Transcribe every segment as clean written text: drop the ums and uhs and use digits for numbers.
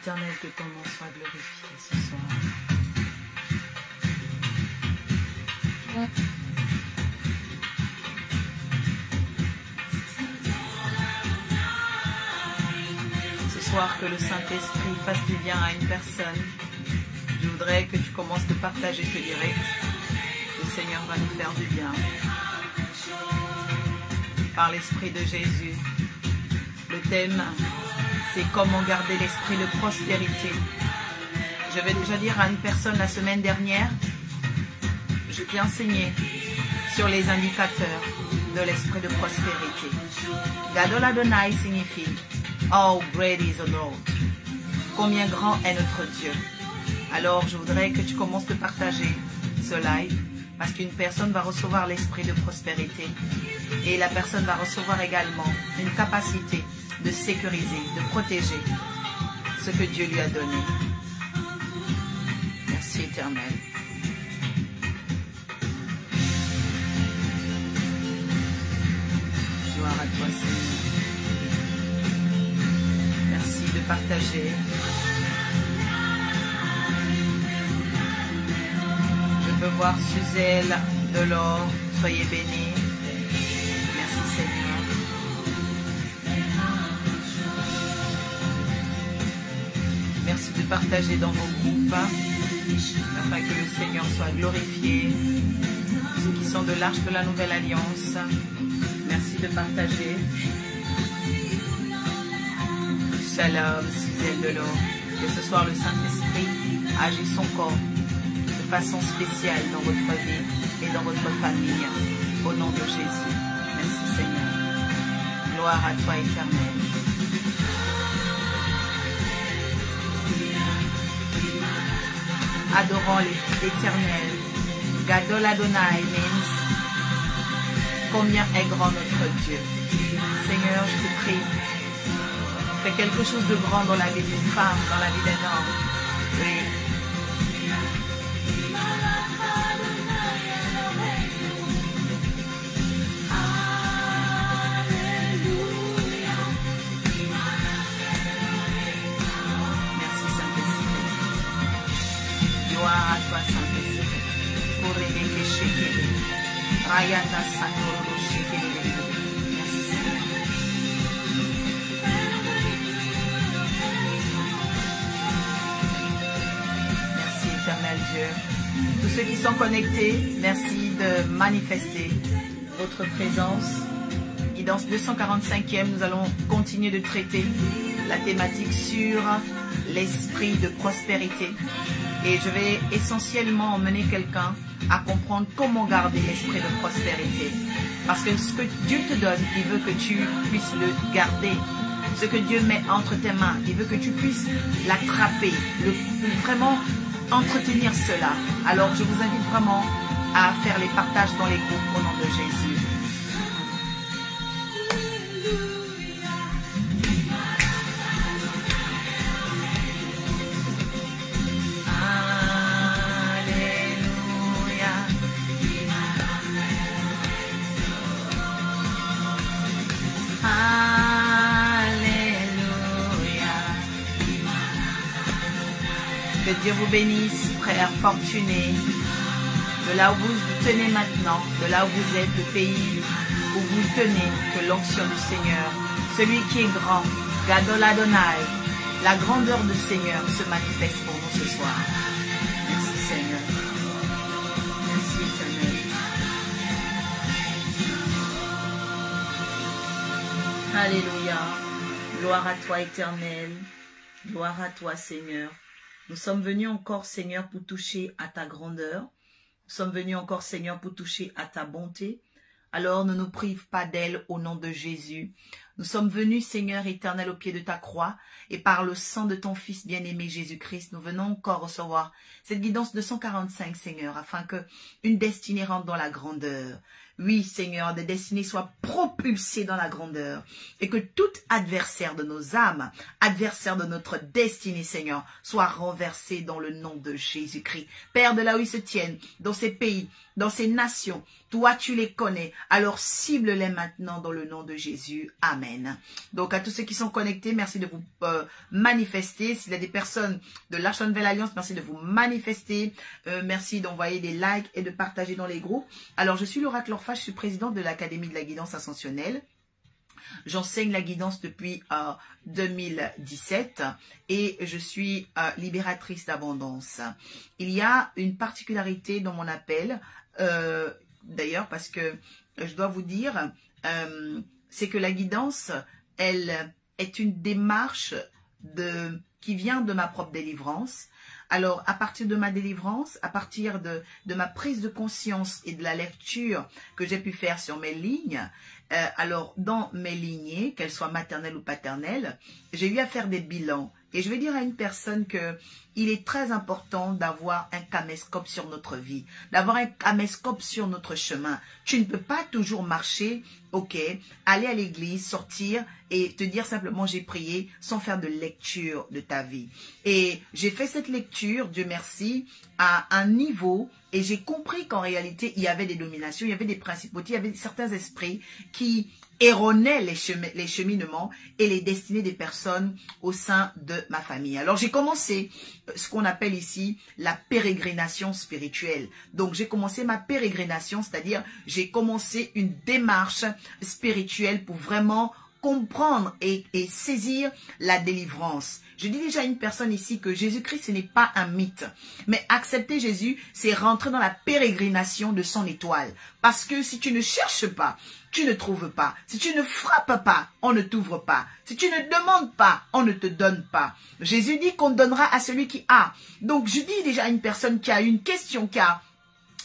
Éternel, que ton nom soit glorifié ce soir. Ce soir, que le Saint-Esprit fasse du bien à une personne. Je voudrais que tu commences de partager ce direct. Le Seigneur va nous faire du bien. Par l'Esprit de Jésus. Le thème, c'est comment garder l'esprit de prospérité. Je vais déjà dire à une personne la semaine dernière, je t'ai enseigné sur les indicateurs de l'esprit de prospérité. Gadol Adonai signifie Oh, great is the Lord. Combien grand est notre Dieu. Alors, je voudrais que tu commences de partager ce live parce qu'une personne va recevoir l'esprit de prospérité et la personne va recevoir également une capacité de sécuriser, de protéger ce que Dieu lui a donné. Merci Éternel. Gloire à toi Seigneur. Merci de partager. Je peux voir Suzelle Delors, soyez bénis. Merci Seigneur. Merci de partager dans vos groupes afin que le Seigneur soit glorifié. Ceux qui sont de l'Arche de la Nouvelle Alliance, merci de partager. Shalom, Suzelle Delors. Que ce soir le Saint-Esprit agit son corps de façon spéciale dans votre vie et dans votre famille. Au nom de Jésus. Merci Seigneur. Gloire à toi Éternel. Adorons l'Éternel. Gadol Adonai means combien est grand notre Dieu. Seigneur, je te prie, fais quelque chose de grand dans la vie d'une femme, dans la vie d'un homme. Oui. Gloire à toi, Saint-Esprit. Merci, Seigneur. Merci, éternel Dieu. Tous ceux qui sont connectés, merci de manifester votre présence. Et dans ce 245e, nous allons continuer de traiter la thématique sur l'esprit de prospérité. Et je vais essentiellement emmener quelqu'un à comprendre comment garder l'esprit de prospérité. Parce que ce que Dieu te donne, il veut que tu puisses le garder. Ce que Dieu met entre tes mains, il veut que tu puisses l'attraper, vraiment entretenir cela. Alors je vous invite vraiment à faire les partages dans les groupes au nom de Jésus. Que Dieu vous bénisse, frères fortunés, de là où vous tenez maintenant, de là où vous êtes, le pays où vous tenez, que l'onction du Seigneur, celui qui est grand, Gadol Adonai, la grandeur du Seigneur se manifeste pour nous ce soir. Merci Seigneur. Merci Éternel. Alléluia. Gloire à toi Éternel. Gloire à toi Seigneur. Nous sommes venus encore, Seigneur, pour toucher à ta grandeur. Nous sommes venus encore, Seigneur, pour toucher à ta bonté. Alors, ne nous prive pas d'elle au nom de Jésus. Nous sommes venus, Seigneur éternel, au pied de ta croix. Et par le sang de ton Fils bien-aimé Jésus-Christ, nous venons encore recevoir cette guidance 245, Seigneur, afin que une destinée rentre dans la grandeur. Oui, Seigneur, des destinées soient propulsées dans la grandeur et que tout adversaire de nos âmes, adversaire de notre destinée, Seigneur, soit renversé dans le nom de Jésus-Christ. Père, de là où ils se tiennent, dans ces pays, dans ces nations, Toi, tu les connais. Alors, cible-les maintenant dans le nom de Jésus. Amen. Donc, à tous ceux qui sont connectés, merci de vous manifester. S'il y a des personnes de l'Arche Nouvelle Alliance, merci de vous manifester. Merci d'envoyer des likes et de partager dans les groupes. Alors, je suis l'oracle Orpha, je suis présidente de l'Académie de la guidance ascensionnelle. J'enseigne la guidance depuis 2017 et je suis libératrice d'abondance. Il y a une particularité dans mon appel, d'ailleurs, parce que je dois vous dire, c'est que la guidance, elle est une démarche qui vient de ma propre délivrance. Alors, à partir de ma délivrance, à partir de ma prise de conscience et de la lecture que j'ai pu faire sur mes lignes, alors dans mes lignées, qu'elles soient maternelles ou paternelles, j'ai eu à faire des bilans. Et je vais dire à une personne que il est très important d'avoir un caméscope sur notre vie, d'avoir un caméscope sur notre chemin. Tu ne peux pas toujours marcher, ok, aller à l'église, sortir et te dire simplement j'ai prié sans faire de lecture de ta vie. Et j'ai fait cette lecture, Dieu merci, à un niveau et j'ai compris qu'en réalité, il y avait des dominations, il y avait des principautés, il y avait certains esprits qui erronaient les cheminements et les destinées des personnes au sein de ma famille. Alors j'ai commencé ce qu'on appelle ici la pérégrination spirituelle. Donc j'ai commencé ma pérégrination, c'est-à-dire j'ai commencé une démarche spirituelle pour vraiment comprendre et saisir la délivrance. Je dis déjà à une personne ici que Jésus-Christ, ce n'est pas un mythe. Mais accepter Jésus, c'est rentrer dans la pérégrination de son étoile. Parce que si tu ne cherches pas, tu ne trouves pas. Si tu ne frappes pas, on ne t'ouvre pas. Si tu ne demandes pas, on ne te donne pas. Jésus dit qu'on donnera à celui qui a. Donc je dis déjà à une personne qui a une question, qui a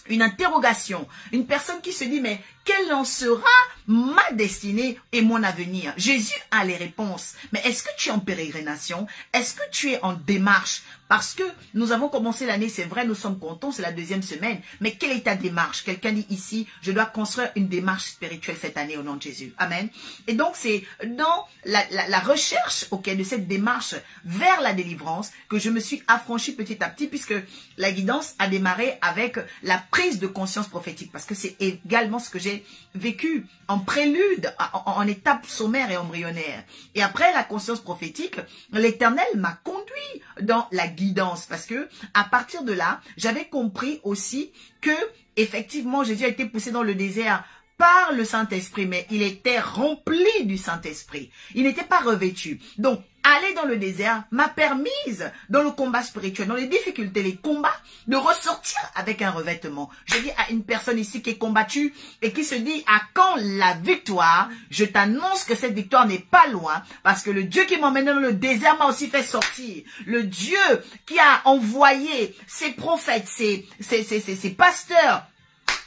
une interrogation, une personne qui se dit mais quelle en sera ma destinée et mon avenir? Jésus a les réponses. Mais est-ce que tu es en pérégrination? Est-ce que tu es en démarche? Parce que nous avons commencé l'année, c'est vrai, nous sommes contents, c'est la deuxième semaine. Mais quelle est ta démarche? Quelqu'un dit ici, je dois construire une démarche spirituelle cette année au nom de Jésus. Amen. Et donc c'est dans la recherche de cette démarche vers la délivrance que je me suis affranchie petit à petit, puisque la guidance a démarré avec la prise de conscience prophétique. Parce que c'est également ce que j'ai vécu en prélude, en étape sommaire et embryonnaire. Et après la conscience prophétique, l'Éternel m'a conduit dans la guidance, parce que à partir de là, j'avais compris aussi que effectivement Jésus a été poussé dans le désert par le Saint-Esprit, mais il était rempli du Saint-Esprit. Il n'était pas revêtu. Donc, aller dans le désert m'a permise, dans le combat spirituel, dans les difficultés, les combats, de ressortir avec un revêtement. Je dis à une personne ici qui est combattue et qui se dit, à quand la victoire? Je t'annonce que cette victoire n'est pas loin, parce que le Dieu qui m'emmène dans le désert m'a aussi fait sortir. Le Dieu qui a envoyé ses prophètes, ses pasteurs,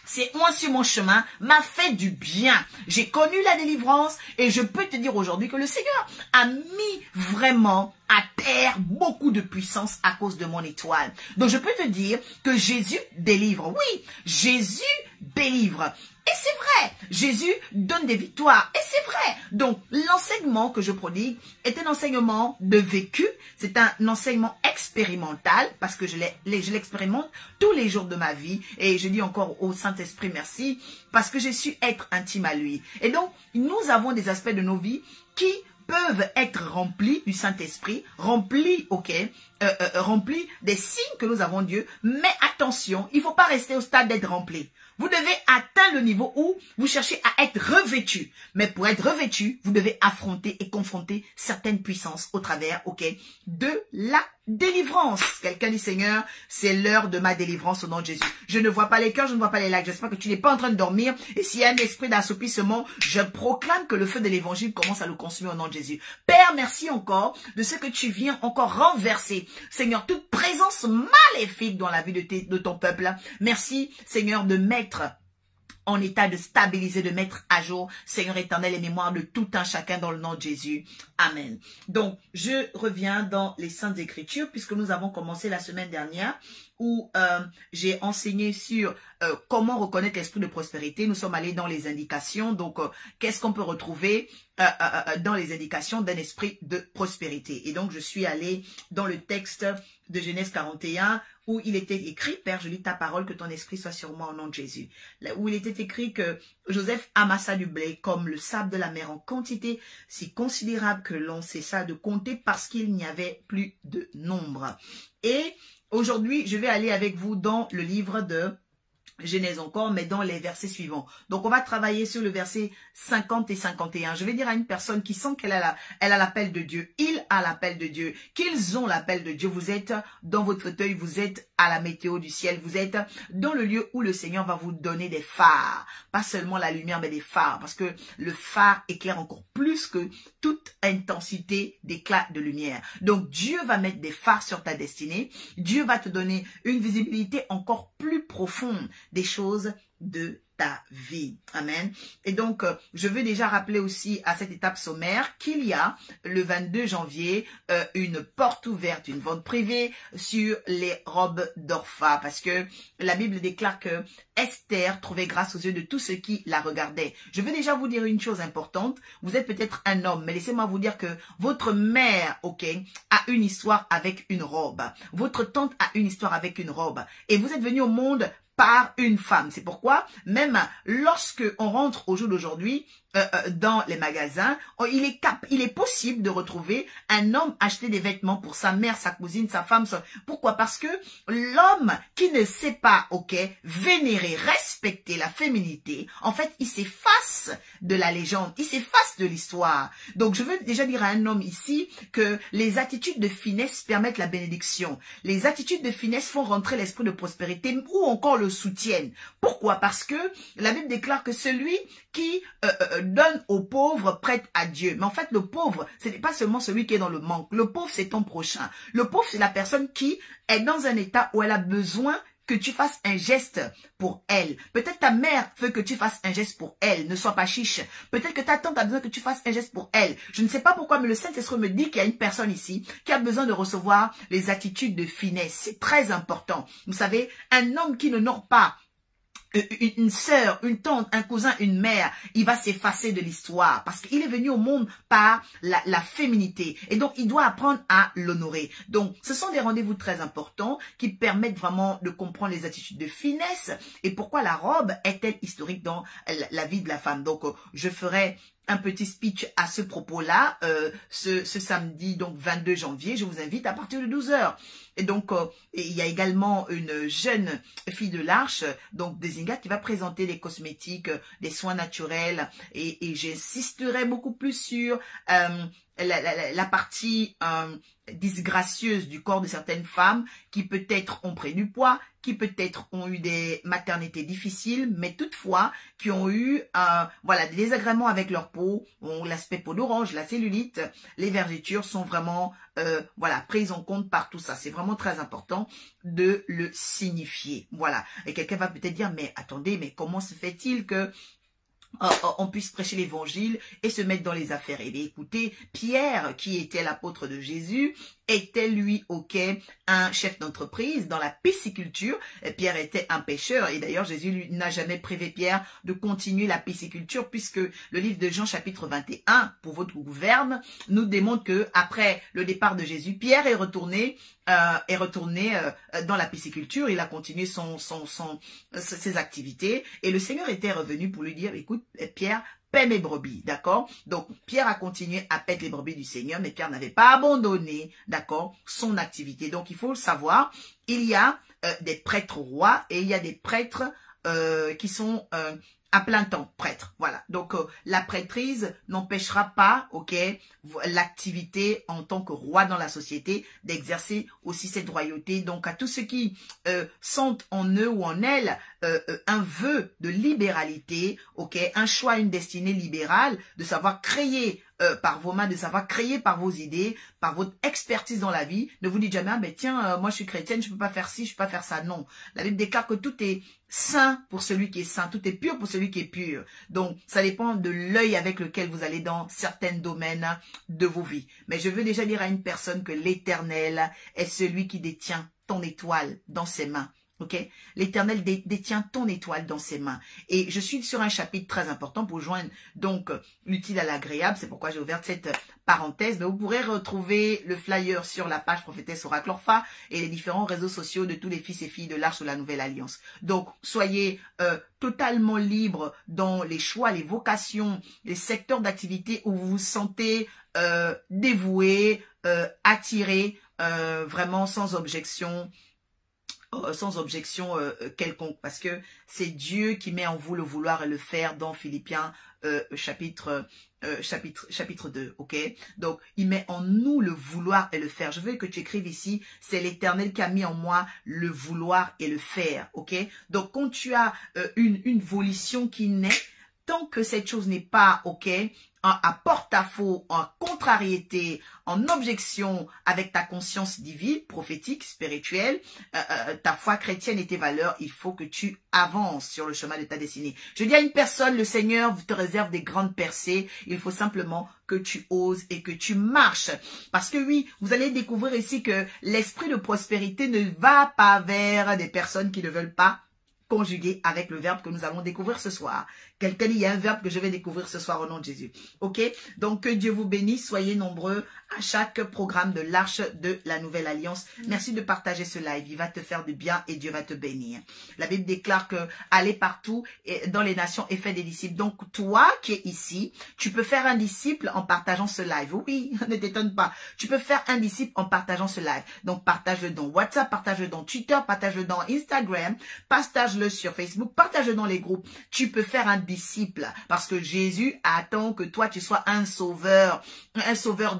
c'est moi sur mon chemin, m'a fait du bien. J'ai connu la délivrance et je peux te dire aujourd'hui que le Seigneur a mis vraiment à terre beaucoup de puissance à cause de mon étoile. Donc je peux te dire que Jésus délivre. Oui, Jésus délivre. Et c'est vrai, Jésus donne des victoires. Et c'est vrai. Donc, l'enseignement que je prodigue est un enseignement de vécu. C'est un enseignement expérimental parce que je l'expérimente tous les jours de ma vie. Et je dis encore au Saint-Esprit merci parce que j'ai su être intime à lui. Et donc, nous avons des aspects de nos vies qui peuvent être remplis du Saint-Esprit, remplis des signes que nous avons Dieu. Mais attention, il ne faut pas rester au stade d'être rempli. Vous devez atteindre le niveau où vous cherchez à être revêtu. Mais pour être revêtu, vous devez affronter et confronter certaines puissances au travers, de la délivrance. Quelqu'un dit, Seigneur, c'est l'heure de ma délivrance au nom de Jésus. Je ne vois pas les cœurs, je ne vois pas les likes. J'espère que tu n'es pas en train de dormir. Et s'il y a un esprit d'assoupissement, je proclame que le feu de l'évangile commence à le consumer au nom de Jésus. Père, merci encore de ce que tu viens encore renverser. Seigneur, toute présence maléfique dans la vie de ton peuple. Merci, Seigneur, de mettre en état de stabiliser, de mettre à jour, Seigneur éternel, les mémoires de tout un chacun dans le nom de Jésus. Amen. Donc, je reviens dans les Saintes Écritures, puisque nous avons commencé la semaine dernière, où j'ai enseigné sur comment reconnaître l'esprit de prospérité. Nous sommes allés dans les indications. Donc, qu'est-ce qu'on peut retrouver dans les indications d'un esprit de prospérité? Et donc, je suis allée dans le texte de Genèse 41, où il était écrit, Père, je lis ta parole, que ton esprit soit sur moi au nom de Jésus. Là où il était écrit que Joseph amassa du blé comme le sable de la mer en quantité si considérable que l'on cessa de compter parce qu'il n'y avait plus de nombre. Et aujourd'hui, je vais aller avec vous dans le livre de Genèse encore, mais dans les versets suivants. Donc, on va travailler sur le verset 50 et 51. Je vais dire à une personne qui sent qu'elle a l'appel de Dieu, il a l'appel de Dieu, qu'ils ont l'appel de Dieu. Vous êtes dans votre fauteuil, vous êtes à la météo du ciel, vous êtes dans le lieu où le Seigneur va vous donner des phares. Pas seulement la lumière, mais des phares, parce que le phare éclaire encore plus que toute intensité d'éclat de lumière. Donc, Dieu va mettre des phares sur ta destinée. Dieu va te donner une visibilité encore plus profonde des choses de ta vie. Amen. Et donc, je veux déjà rappeler aussi à cette étape sommaire qu'il y a le 22 janvier une porte ouverte, une vente privée sur les robes d'Orpha, parce que la Bible déclare que Esther trouvait grâce aux yeux de tous ceux qui la regardaient. Je veux déjà vous dire une chose importante. Vous êtes peut-être un homme, mais laissez-moi vous dire que votre mère, ok, a une histoire avec une robe. Votre tante a une histoire avec une robe. Et vous êtes venu au monde par une femme. C'est pourquoi, même lorsque on rentre au jour d'aujourd'hui dans les magasins, il est possible de retrouver un homme acheter des vêtements pour sa mère, sa cousine, sa femme. Pourquoi? Parce que l'homme qui ne sait pas, ok, vénérer, respecter la féminité, en fait, il s'efface de la légende, il s'efface de l'histoire. Donc, je veux déjà dire à un homme ici que les attitudes de finesse permettent la bénédiction. Les attitudes de finesse font rentrer l'esprit de prospérité ou encore le soutiennent. Pourquoi? Parce que la Bible déclare que celui qui donne aux pauvres prête à Dieu. Mais en fait, le pauvre, ce n'est pas seulement celui qui est dans le manque. Le pauvre, c'est ton prochain. Le pauvre, c'est la personne qui est dans un état où elle a besoin que tu fasses un geste pour elle. Peut-être ta mère veut que tu fasses un geste pour elle. Ne sois pas chiche. Peut-être que ta tante a besoin que tu fasses un geste pour elle. Je ne sais pas pourquoi, mais le Saint-Esprit me dit qu'il y a une personne ici qui a besoin de recevoir les attitudes de finesse. C'est très important. Vous savez, un homme qui n'honore pas une sœur, une tante, un cousin, une mère, il va s'effacer de l'histoire parce qu'il est venu au monde par la féminité et donc il doit apprendre à l'honorer. Donc ce sont des rendez-vous très importants qui permettent vraiment de comprendre les attitudes de finesse et pourquoi la robe est-elle historique dans la vie de la femme. Donc je ferai un petit speech à ce propos-là ce samedi, donc 22 janvier. Je vous invite à partir de 12 h. Et donc, il y a également une jeune fille de l'Arche, donc Désinga, qui va présenter des cosmétiques, des soins naturels. Et j'insisterai beaucoup plus sur la partie disgracieuse du corps de certaines femmes qui peut-être ont pris du poids, qui peut-être ont eu des maternités difficiles, mais toutefois qui ont eu voilà, des désagréments avec leur peau, ont l'aspect peau d'orange, la cellulite, les vergetures sont vraiment voilà, prises en compte par tout ça. C'est vraiment très important de le signifier. Voilà. Et quelqu'un va peut-être dire, mais attendez, mais comment se fait-il que on puisse prêcher l'évangile et se mettre dans les affaires? Et bien, écoutez, Pierre, qui était l'apôtre de Jésus, était lui, ok, un chef d'entreprise dans la pisciculture. Pierre était un pêcheur et d'ailleurs Jésus n'a jamais privé Pierre de continuer la pisciculture puisque le livre de Jean chapitre 21 pour votre gouverne nous démontre que après le départ de Jésus, Pierre est retourné dans la pisciculture. Il a continué ses activités et le Seigneur était revenu pour lui dire, écoute Pierre, paie mes brebis, d'accord? Donc, Pierre a continué à paître les brebis du Seigneur, mais Pierre n'avait pas abandonné, d'accord, son activité. Donc, il faut le savoir, il y a des prêtres rois et il y a des prêtres qui sont à plein temps, prêtre. Voilà. Donc, la prêtrise n'empêchera pas, ok, l'activité en tant que roi dans la société d'exercer aussi cette royauté. Donc, à tous ceux qui sentent en eux ou en elles un vœu de libéralité, ok, un choix, une destinée libérale, de savoir créer par vos mains, de savoir créer par vos idées, par votre expertise dans la vie. Ne vous dites jamais, ah, ben tiens, moi je suis chrétienne, je peux pas faire ci, je peux pas faire ça. Non. La Bible déclare que tout est saint pour celui qui est saint, tout est pur pour celui qui est pur. Donc, ça dépend de l'œil avec lequel vous allez dans certains domaines de vos vies. Mais je veux déjà dire à une personne que l'Éternel est celui qui détient ton étoile dans ses mains. Ok, l'Éternel détient ton étoile dans ses mains. Et je suis sur un chapitre très important pour joindre donc l'utile à l'agréable. C'est pourquoi j'ai ouvert cette parenthèse. Mais vous pourrez retrouver le flyer sur la page Prophétesse Oracle Orpha et les différents réseaux sociaux de tous les fils et filles de l'Arche de la Nouvelle Alliance. Donc, soyez totalement libres dans les choix, les vocations, les secteurs d'activité où vous vous sentez dévoué, attiré, vraiment sans objection quelconque, parce que c'est Dieu qui met en vous le vouloir et le faire dans Philippiens chapitre 2, ok? Donc, il met en nous le vouloir et le faire. Je veux que tu écrives ici, c'est l'Éternel qui a mis en moi le vouloir et le faire, ok? Donc, quand tu as une volition qui naît, tant que cette chose n'est pas, ok, à porte-à-faux, en contrariété, en objection avec ta conscience divine, prophétique, spirituelle, ta foi chrétienne et tes valeurs, il faut que tu avances sur le chemin de ta destinée. Je dis à une personne, le Seigneur te réserve des grandes percées, il faut simplement que tu oses et que tu marches. Parce que oui, vous allez découvrir ici que l'esprit de prospérité ne va pas vers des personnes qui ne veulent pas conjugué avec le verbe que nous allons découvrir ce soir. Quelqu'un dit, il y a un verbe que je vais découvrir ce soir au nom de Jésus. Ok? Donc, que Dieu vous bénisse. Soyez nombreux à chaque programme de l'Arche de la Nouvelle Alliance. Merci de partager ce live. Il va te faire du bien et Dieu va te bénir. La Bible déclare que allez partout et dans les nations et faites des disciples. Donc, toi qui es ici, tu peux faire un disciple en partageant ce live. Oui, ne t'étonne pas. Tu peux faire un disciple en partageant ce live. Donc, partage-le dans WhatsApp, partage-le dans Twitter, partage-le dans Instagram, partage-le sur Facebook, partage-le dans les groupes. Tu peux faire un disciple parce que Jésus attend que toi tu sois un sauveur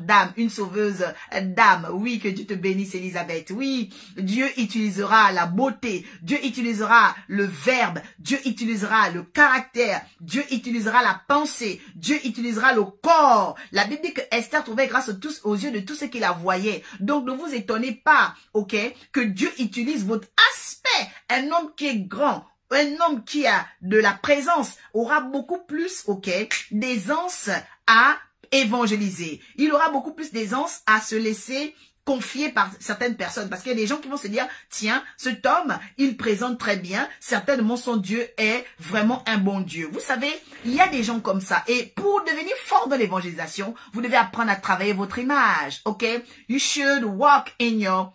d'âme, une sauveuse d'âme. Oui, que Dieu te bénisse, Elisabeth. Oui, Dieu utilisera la beauté, Dieu utilisera le verbe, Dieu utilisera le caractère, Dieu utilisera la pensée, Dieu utilisera le corps. La Bible dit que Esther trouvait grâce aux yeux de tous ceux qui la voyaient. Donc ne vous étonnez pas, ok, que Dieu utilise votre aspect. Un homme qui est grand, un homme qui a de la présence aura beaucoup plus, ok, d'aisance à évangéliser. Il aura beaucoup plus d'aisance à se laisser confier par certaines personnes. Parce qu'il y a des gens qui vont se dire, tiens, cet homme, il présente très bien. Certainement, son Dieu est vraiment un bon Dieu. Vous savez, il y a des gens comme ça. Et pour devenir fort dans l'évangélisation, vous devez apprendre à travailler votre image, ok? You should walk in your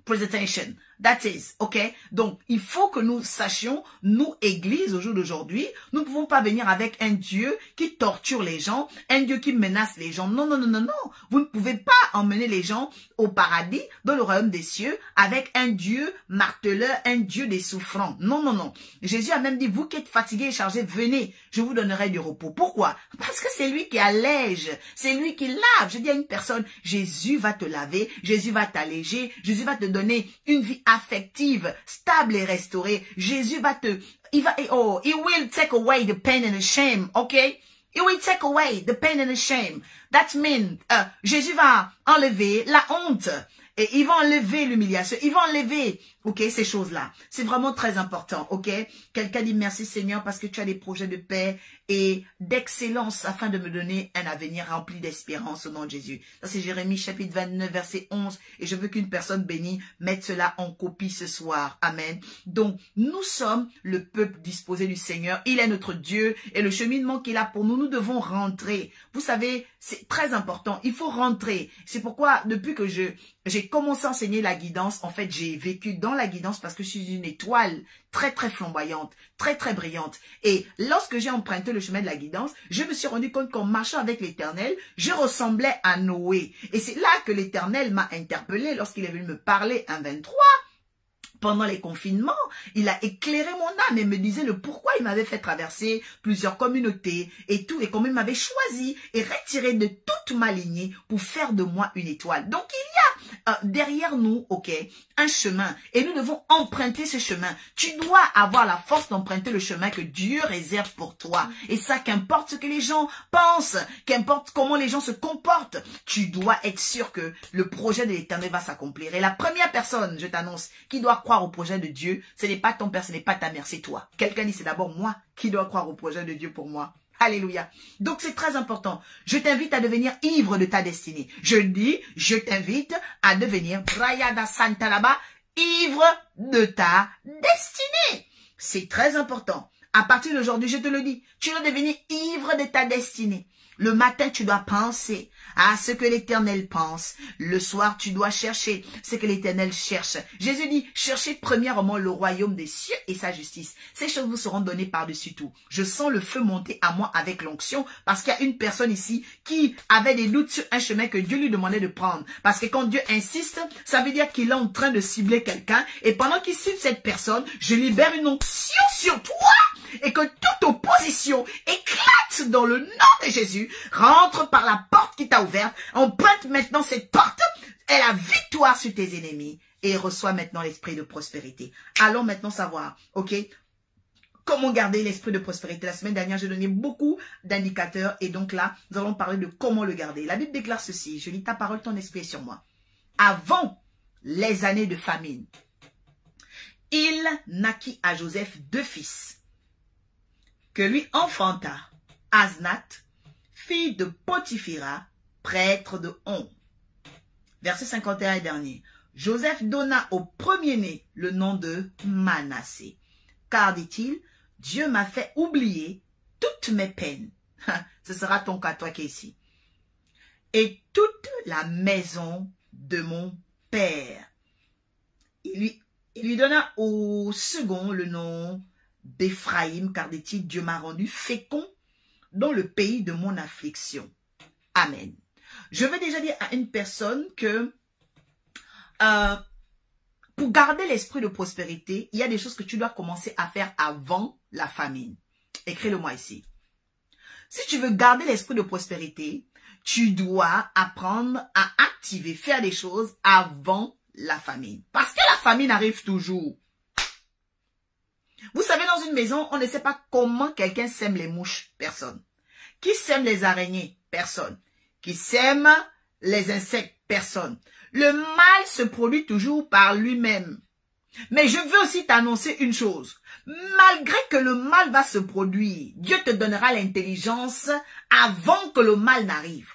presentation. That is, ok? Donc, il faut que nous sachions, nous, Église, au jour d'aujourd'hui, nous ne pouvons pas venir avec un Dieu qui torture les gens, un Dieu qui menace les gens. Non, non, non, non, non. Vous ne pouvez pas emmener les gens au paradis, dans le royaume des cieux, avec un Dieu marteleur, un Dieu des souffrants. Non, non, non. Jésus a même dit, vous qui êtes fatigués et chargés, venez, je vous donnerai du repos. Pourquoi? Parce que c'est lui qui allège, c'est lui qui lave. Je dis à une personne, Jésus va te laver, Jésus va t'alléger, Jésus va te donner une vie affective, stable et restaurée. Jésus va te, he will take away the pain and the shame, okay? He will take away the pain and the shame. That means, Jésus va enlever la honte. Et il va enlever l'humiliation. Il va enlever, ok, ces choses-là. C'est vraiment très important, ok? Quelqu'un dit merci Seigneur parce que tu as des projets de paix et d'excellence afin de me donner un avenir rempli d'espérance au nom de Jésus. Ça c'est Jérémie chapitre 29 verset 11 et je veux qu'une personne bénie mette cela en copie ce soir. Amen. Donc nous sommes le peuple disposé du Seigneur. Il est notre Dieu et le cheminement qu'il a pour nous, nous devons rentrer. Vous savez, c'est très important. Il faut rentrer. C'est pourquoi depuis que j'ai commencé à enseigner la guidance, en fait j'ai vécu dans la guidance parce que je suis une étoile très très flamboyante, très très brillante. Et lorsque j'ai emprunté le chemin de la guidance, je me suis rendu compte qu'en marchant avec l'Éternel, je ressemblais à Noé. Et c'est là que l'Éternel m'a interpellé lorsqu'il est venu me parler en 23. Pendant les confinements, il a éclairé mon âme et me disait le pourquoi il m'avait fait traverser plusieurs communautés et tout, et comment il m'avait choisi et retiré de toute ma lignée pour faire de moi une étoile. Donc il y a derrière nous, ok, un chemin et nous devons emprunter ce chemin. Tu dois avoir la force d'emprunter le chemin que Dieu réserve pour toi. Et ça, qu'importe ce que les gens pensent, qu'importe comment les gens se comportent, tu dois être sûr que le projet de l'Éternel va s'accomplir. Et la première personne, je t'annonce, qui doit croire au projet de Dieu, ce n'est pas ton père, ce n'est pas ta mère, c'est toi. Quelqu'un dit, c'est d'abord moi qui dois croire au projet de Dieu pour moi. Alléluia. Donc c'est très important. Je t'invite à devenir ivre de ta destinée. Je dis, je t'invite à devenir Brayada Santalaba, ivre de ta destinée. C'est très important. À partir d'aujourd'hui, je te le dis, tu dois devenir ivre de ta destinée. Le matin, tu dois penser à ce que l'Éternel pense. Le soir, tu dois chercher ce que l'Éternel cherche. Jésus dit, cherchez premièrement le royaume des cieux et sa justice. Ces choses vous seront données par-dessus tout. Je sens le feu monter à moi avec l'onction parce qu'il y a une personne ici qui avait des doutes sur un chemin que Dieu lui demandait de prendre. Parce que quand Dieu insiste, ça veut dire qu'il est en train de cibler quelqu'un. Et pendant qu'il cible cette personne, je libère une onction sur toi. Et que toute opposition éclate dans le nom de Jésus, rentre par la porte qui t'a ouverte, emprunte maintenant cette porte et la victoire sur tes ennemis et reçois maintenant l'esprit de prospérité. Allons maintenant savoir, ok, comment garder l'esprit de prospérité. La semaine dernière, j'ai donné beaucoup d'indicateurs et donc là, nous allons parler de comment le garder. La Bible déclare ceci, je lis ta parole, ton esprit est sur moi. Avant les années de famine, il naquit à Joseph 2 fils, que lui enfanta Asnath, fille de Potiphira, prêtre de On. Verset 51 et dernier. Joseph donna au premier-né le nom de Manassé. Car, dit-il, Dieu m'a fait oublier toutes mes peines. Ce sera ton cas, toi qui es ici. Et toute la maison de mon père. Il lui donna au second le nom d'Éphraïm, car dit-il, Dieu m'a rendu fécond dans le pays de mon affliction. Amen. Je vais déjà dire à une personne que pour garder l'esprit de prospérité, il y a des choses que tu dois commencer à faire avant la famine. Écris-le-moi ici. Si tu veux garder l'esprit de prospérité, tu dois apprendre à activer, faire des choses avant la famine. Parce que la famine arrive toujours. Vous savez, dans une maison, on ne sait pas comment quelqu'un sème les mouches. Personne. Qui sème les araignées? Personne. Qui sème les insectes? Personne. Le mal se produit toujours par lui-même. Mais je veux aussi t'annoncer une chose. Malgré que le mal va se produire, Dieu te donnera l'intelligence avant que le mal n'arrive.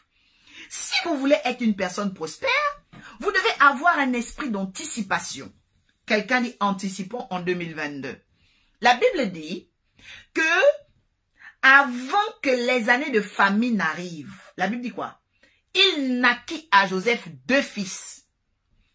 Si vous voulez être une personne prospère, vous devez avoir un esprit d'anticipation. Quelqu'un dit anticipons en 2022. La Bible dit que avant que les années de famine arrivent, la Bible dit quoi? Il naquit à Joseph 2 fils.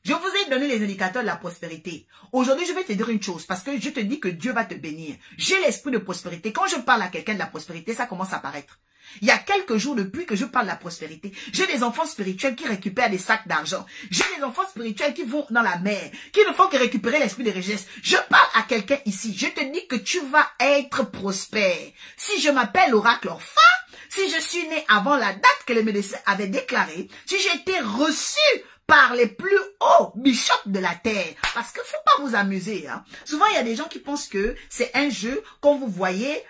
Je vous ai donné les indicateurs de la prospérité. Aujourd'hui, je vais te dire une chose parce que je te dis que Dieu va te bénir. J'ai l'esprit de prospérité. Quand je parle à quelqu'un de la prospérité, ça commence à apparaître. Il y a quelques jours depuis que je parle de la prospérité, j'ai des enfants spirituels qui récupèrent des sacs d'argent. J'ai des enfants spirituels qui vont dans la mer, qui ne font que récupérer l'esprit de richesse. Je parle à quelqu'un ici. Je te dis que tu vas être prospère. Si je m'appelle l'oracle Orpha, si je suis né avant la date que les médecins avaient déclarée, si j'ai été reçu par les plus hauts bishops de la terre. Parce qu'il ne faut pas vous amuser. Hein. Souvent, il y a des gens qui pensent que c'est un jeu. Quand vous voyez,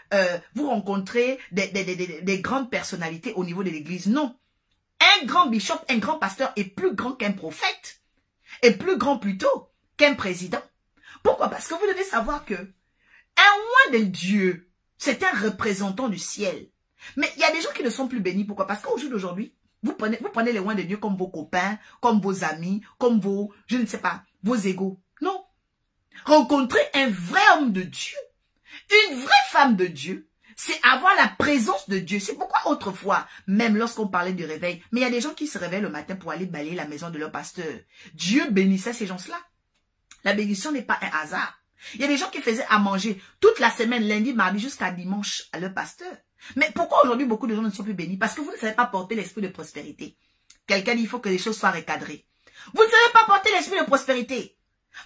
vous rencontrez des grandes personnalités au niveau de l'église. Non. Un grand bishop, un grand pasteur est plus grand qu'un prophète. Est plus grand plutôt qu'un président. Pourquoi? Parce que vous devez savoir que un roi de Dieu, c'est un représentant du ciel. Mais il y a des gens qui ne sont plus bénis. Pourquoi? Parce qu'au jour d'aujourd'hui, vous prenez les loin de Dieu comme vos copains, comme vos amis, comme vos, je ne sais pas, vos égaux. Non. Rencontrer un vrai homme de Dieu, une vraie femme de Dieu, c'est avoir la présence de Dieu. C'est pourquoi autrefois, même lorsqu'on parlait du réveil, mais il y a des gens qui se réveillent le matin pour aller balayer la maison de leur pasteur. Dieu bénissait ces gens-là. La bénédiction n'est pas un hasard. Il y a des gens qui faisaient à manger toute la semaine, lundi, mardi, jusqu'à dimanche à leur pasteur. Mais pourquoi aujourd'hui beaucoup de gens ne sont plus bénis? Parce que vous ne savez pas porter l'esprit de prospérité. Quelqu'un dit il faut que les choses soient recadrées. Vous ne savez pas porter l'esprit de prospérité.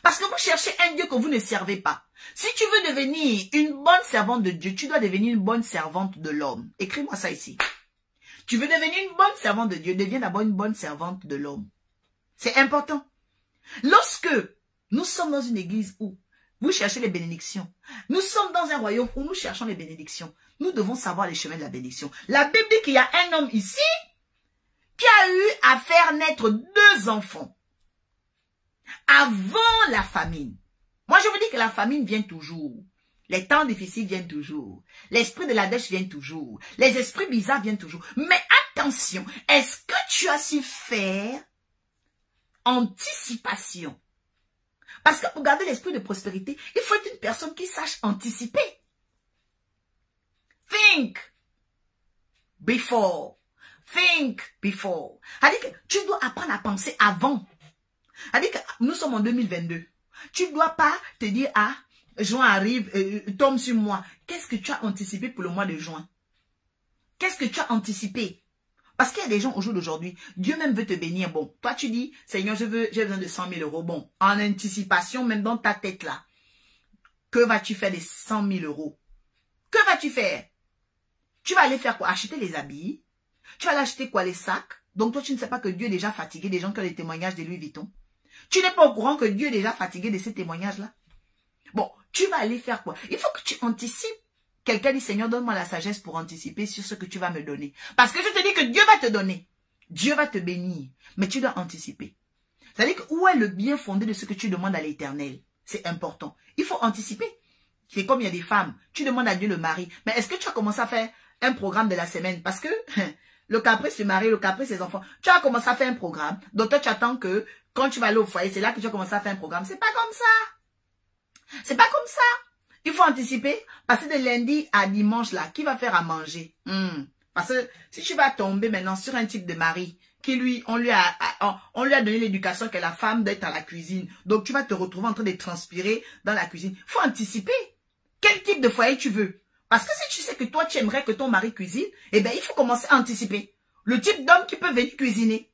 Parce que vous cherchez un Dieu que vous ne servez pas. Si tu veux devenir une bonne servante de Dieu, tu dois devenir une bonne servante de l'homme. Écris-moi ça ici. Tu veux devenir une bonne servante de Dieu, deviens d'abord une bonne servante de l'homme. C'est important. Lorsque nous sommes dans une église où vous cherchez les bénédictions, nous sommes dans un royaume où nous cherchons les bénédictions. Nous devons savoir les chemins de la bénédiction. La Bible dit qu'il y a un homme ici qui a eu à faire naître 2 enfants avant la famine. Moi, je vous dis que la famine vient toujours. Les temps difficiles viennent toujours. L'esprit de la dèche vient toujours. Les esprits bizarres viennent toujours. Mais attention, est-ce que tu as su faire anticipation? Parce que pour garder l'esprit de prospérité, il faut être une personne qui sache anticiper. Think before. Think before. C'est-à-dire que tu dois apprendre à penser avant. C'est-à-dire que nous sommes en 2022. Tu ne dois pas te dire, ah, juin arrive, tombe sur moi. Qu'est-ce que tu as anticipé pour le mois de juin? Qu'est-ce que tu as anticipé? Parce qu'il y a des gens au jour d'aujourd'hui, Dieu même veut te bénir. Bon, toi tu dis, Seigneur, j'ai besoin de 100 000 euros. Bon, en anticipation, même dans ta tête là, que vas-tu faire des 100 000 euros? Que vas-tu faire? Tu vas aller faire quoi? Acheter les habits? Tu vas aller acheter quoi? Les sacs? Donc toi tu ne sais pas que Dieu est déjà fatigué des gens qui ont les témoignages de Louis Vuitton. Tu n'es pas au courant que Dieu est déjà fatigué de ces témoignages-là? Bon, tu vas aller faire quoi? Il faut que tu anticipes. Quelqu'un dit, Seigneur, donne-moi la sagesse pour anticiper sur ce que tu vas me donner. Parce que je te dis que Dieu va te donner. Dieu va te bénir. Mais tu dois anticiper. C'est-à-dire que où est le bien fondé de ce que tu demandes à l'Éternel? C'est important. Il faut anticiper. C'est comme il y a des femmes. Tu demandes à Dieu le mari. Mais est-ce que tu as commencé à faire un programme de la semaine? Parce que le caprice du mari, le caprice des enfants. Tu as commencé à faire un programme. Donc toi, tu attends que quand tu vas aller au foyer, c'est là que tu as commencé à faire un programme. C'est pas comme ça. C'est pas comme ça. Il faut anticiper. Parce que de lundi à dimanche, là, qui va faire à manger? Parce que si tu vas tomber maintenant sur un type de mari qui lui, on lui a donné l'éducation que la femme doit être à la cuisine. Donc tu vas te retrouver en train de transpirer dans la cuisine. Il faut anticiper. Quel type de foyer tu veux? Parce que si tu sais que toi, tu aimerais que ton mari cuisine, eh bien, il faut commencer à anticiper. Le type d'homme qui peut venir cuisiner.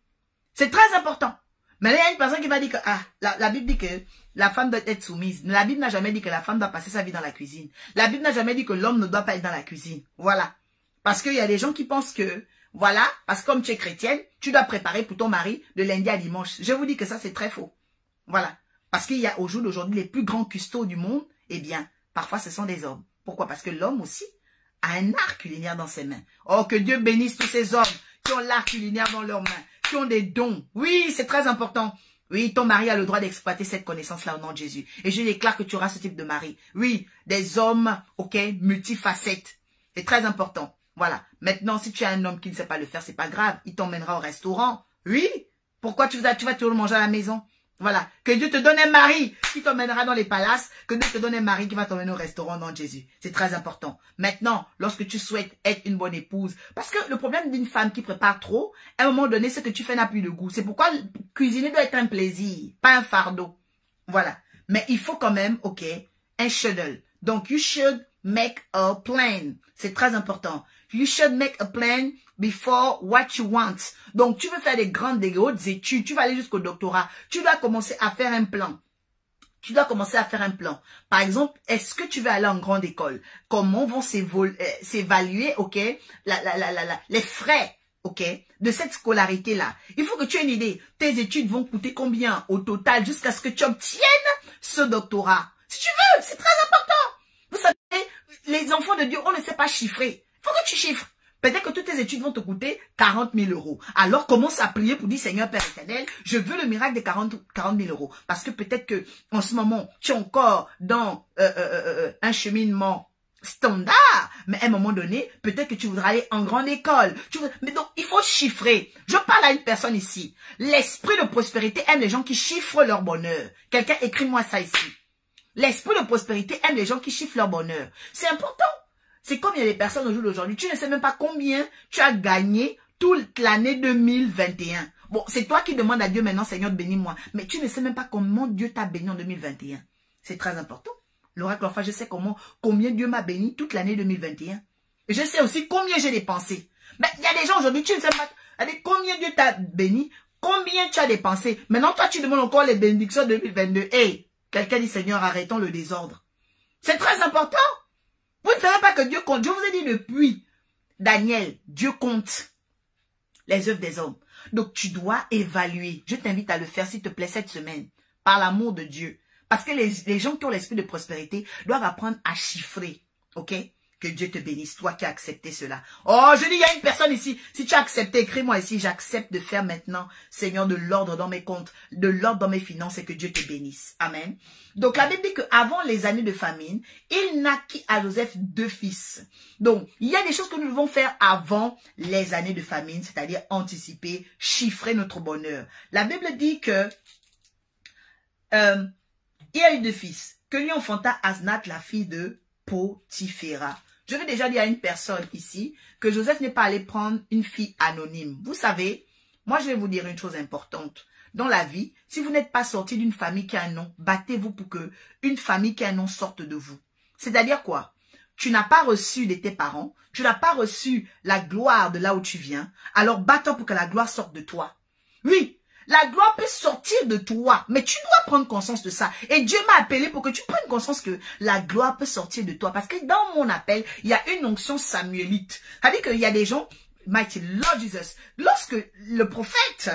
C'est très important. Mais là, il y a une personne qui va dire que, ah, la Bible dit que la femme doit être soumise. La Bible n'a jamais dit que la femme doit passer sa vie dans la cuisine. La Bible n'a jamais dit que l'homme ne doit pas être dans la cuisine. Voilà. Parce qu'il y a des gens qui pensent que, voilà, parce que comme tu es chrétienne, tu dois préparer pour ton mari de lundi à dimanche. Je vous dis que ça, c'est très faux. Voilà. Parce qu'il y a au jour d'aujourd'hui les plus grands custodies du monde, eh bien, parfois ce sont des hommes. Pourquoi? Parce que l'homme aussi a un art culinaire dans ses mains. Oh, que Dieu bénisse tous ces hommes qui ont l'art culinaire dans leurs mains, qui ont des dons. Oui, c'est très important. Oui, ton mari a le droit d'exploiter cette connaissance-là au nom de Jésus. Et je déclare que tu auras ce type de mari. Oui, des hommes, ok, multifacettes. C'est très important. Voilà. Maintenant, si tu as un homme qui ne sait pas le faire, c'est pas grave. Il t'emmènera au restaurant. Oui. Pourquoi tu vas toujours manger à la maison? Voilà. Que Dieu te donne un mari qui t'emmènera dans les palaces. Que Dieu te donne un mari qui va t'emmener au restaurant dans Jésus. C'est très important. Maintenant, lorsque tu souhaites être une bonne épouse. Parce que le problème d'une femme qui prépare trop, à un moment donné, ce que tu fais n'a plus de goût. C'est pourquoi cuisiner doit être un plaisir, pas un fardeau. Voilà. Mais il faut quand même, ok, un schedule. Donc, you should make a plan. C'est très important. You should make a plan before what you want. Donc, tu veux faire des hautes études, tu vas aller jusqu'au doctorat. Tu dois commencer à faire un plan. Tu dois commencer à faire un plan. Par exemple, est-ce que tu veux aller en grande école? Comment vont s'évaluer, ok, les frais, ok, de cette scolarité-là? Il faut que tu aies une idée. Tes études vont coûter combien au total jusqu'à ce que tu obtiennes ce doctorat? Si tu veux, c'est très important. Vous savez, les enfants de Dieu, on ne sait pas chiffrer. Il faut que tu chiffres. Peut-être que toutes tes études vont te coûter 40 000 euros. Alors commence à prier pour dire, Seigneur Père éternel, je veux le miracle de 40 000 euros. Parce que peut-être que en ce moment, tu es encore dans un cheminement standard. Mais à un moment donné, peut-être que tu voudras aller en grande école. Mais donc, il faut chiffrer. Je parle à une personne ici. L'esprit de prospérité aime les gens qui chiffrent leur bonheur. Quelqu'un écris-moi ça ici. L'esprit de prospérité aime les gens qui chiffrent leur bonheur. C'est important. C'est comme il y a des personnes au jour d'aujourd'hui. Tu ne sais même pas combien tu as gagné toute l'année 2021. Bon, c'est toi qui demandes à Dieu maintenant, Seigneur, bénis-moi. Mais tu ne sais même pas comment Dieu t'a béni en 2021. C'est très important. L'oracle, enfin, je sais combien Dieu m'a béni toute l'année 2021. Et je sais aussi combien j'ai dépensé. Mais il y a des gens aujourd'hui, tu ne sais pas combien Dieu t'a béni, combien tu as dépensé. Maintenant, toi, tu demandes encore les bénédictions 2022. Hey, quelqu'un dit, Seigneur, arrêtons le désordre. C'est très important. Vous ne savez pas que Dieu compte. Je vous ai dit depuis Daniel, Dieu compte les œuvres des hommes. Donc, tu dois évaluer. Je t'invite à le faire, s'il te plaît, cette semaine, par l'amour de Dieu. Parce que les gens qui ont l'esprit de prospérité doivent apprendre à chiffrer. OK? Que Dieu te bénisse, toi qui as accepté cela. Oh, je dis, il y a une personne ici. Si tu as accepté, écris-moi ici. J'accepte de faire maintenant, Seigneur, de l'ordre dans mes comptes, de l'ordre dans mes finances et que Dieu te bénisse. Amen. Donc, la Bible dit qu'avant les années de famine, il naquit à Joseph 2 fils. Donc, il y a des choses que nous devons faire avant les années de famine, c'est-à-dire anticiper, chiffrer notre bonheur. La Bible dit que Il y a eu 2 fils que lui enfanta Asnath, la fille de Potiphéra. Je vais déjà dire à une personne ici que Joseph n'est pas allé prendre une fille anonyme. Vous savez, moi je vais vous dire une chose importante. Dans la vie, si vous n'êtes pas sorti d'une famille qui a un nom, battez-vous pour que une famille qui a un nom sorte de vous. C'est-à-dire quoi? Tu n'as pas reçu de tes parents, tu n'as pas reçu la gloire de là où tu viens, alors bats-toi pour que la gloire sorte de toi. Oui, la gloire peut sortir de toi, mais tu dois prendre conscience de ça. Et Dieu m'a appelé pour que tu prennes conscience que la gloire peut sortir de toi. Parce que dans mon appel, il y a une onction samuélite. C'est-à-dire qu'il y a des gens, Mighty Lord Jesus, lorsque le prophète